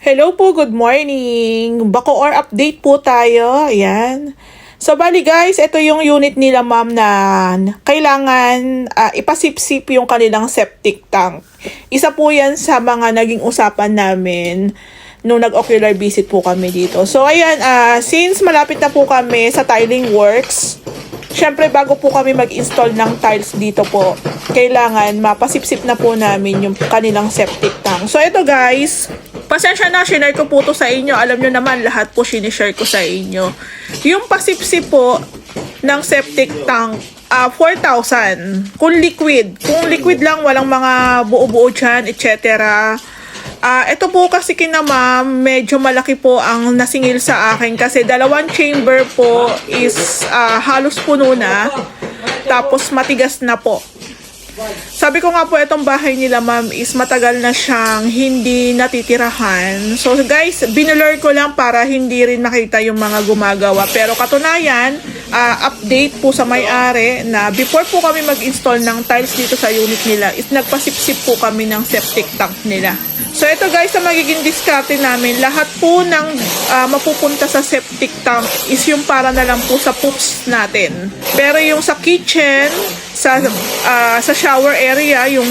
Hello po, good morning. Bacoor update po tayo. Ayan. So, bali guys, ito yung unit nila ma'am na kailangan ipasipsip yung kanilang septic tank. Isa po yan sa mga naging usapan namin nung nag-ocular visit po kami dito. So, ayan, since malapit na po kami sa tiling works, syempre bago po kami mag-install ng tiles dito po, kailangan mapasipsip na po namin yung kanilang septic tank. So, ito guys, pasensya na, shinare ko po to sa inyo. Alam nyo naman, lahat po sinishare ko sa inyo. Yung pasipsip po ng septic tank, 4,000. Kung liquid lang, walang mga buo-buo dyan, etc. Ito po kasi kina ma'am, medyo malaki po ang nasingil sa akin kasi dalawang chamber po is halos puno na, tapos matigas na po. Sabi ko nga po, itong bahay nila ma'am is matagal na siyang hindi natitirahan. So guys, binulur ko lang para hindi rin makita yung mga gumagawa. Pero katunayan, update po sa may-ari na before po kami mag-install ng tiles dito sa unit nila is nagpasipsip po kami ng septic tank nila. So ito guys, na magiging diskarte namin, lahat po ng mapupunta sa septic tank is yung para na lang po sa poops natin. Pero yung sa kitchen, sa shower area, yung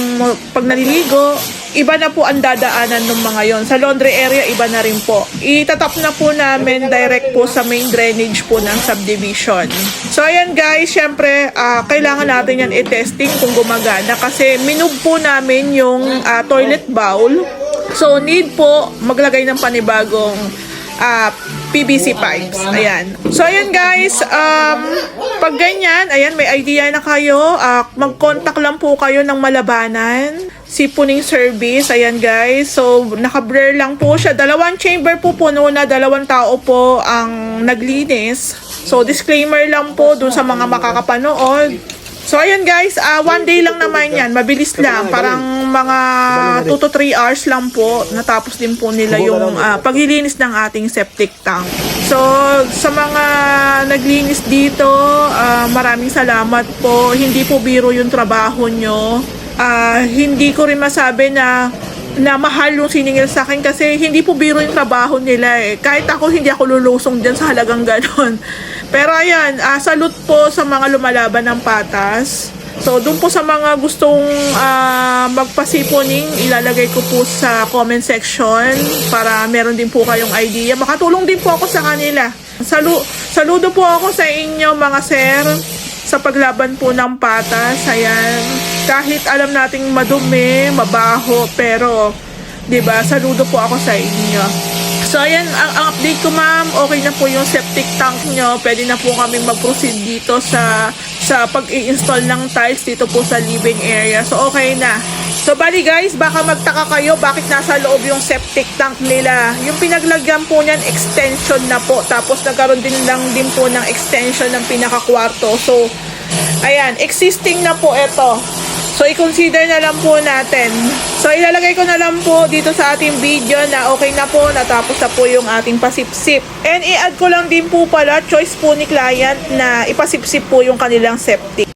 pag naliligo, iba na po ang dadaanan ng mga yon. Sa laundry area, iba na rin po. Itatap na po namin direct po sa main drainage po ng subdivision. So ayan guys, syempre kailangan natin yan i-testing kung gumagana kasi minub po namin yung toilet bowl. So need po maglagay ng panibagong PVC pipes. Ayan. So, ayan guys. Pag ganyan, ayan, may idea na kayo. Mag-contact lang po kayo ng Malabanan. Sipuning service. Ayan guys. So, naka-blur lang po siya. Dalawang chamber po puno na. Dalawang tao po ang naglinis. So, disclaimer lang po dun sa mga makakapanood. So, ayan guys, one day lang naman yan. Mabilis lang. Parang mga 2 to 3 hours lang po. Natapos din po nila yung paglilinis ng ating septic tank. So, sa mga naglinis dito, maraming salamat po. Hindi po biro yung trabaho nyo. Hindi ko rin masabi na mahal yung siningil sa akin kasi hindi po biro yung trabaho nila eh. Kahit ako, hindi ako lulusong dyan sa halagang ganon. Pero ayan, salute po sa mga lumalaban ng patas. So, dun po sa mga gustong magpasiponing, ilalagay ko po sa comment section para meron din po kayong idea. Makatulong din po ako sa kanila. Saludo po ako sa inyo mga sir sa paglaban po ng patas. Ayan, kahit alam nating madumi, mabaho, pero 'di ba, saludo po ako sa inyo. So ayan, ang update ko ma'am, okay na po yung septic tank nyo. Pwede na po kami mag-proceed dito sa pag-i-install ng tiles dito po sa living area. So okay na. So bali guys, baka magtaka kayo bakit nasa loob yung septic tank nila. Yung pinaglagyan po niyan, extension na po. Tapos nagkaroon din po ng extension ng pinakakwarto. So ayan, existing na po ito. So, i-consider na lang po natin. So, ilalagay ko na lang po dito sa ating video na okay na po, natapos na po yung ating pasipsip. And i-add ko lang din po pala, choice po ni client na ipasipsip po yung kanilang septic.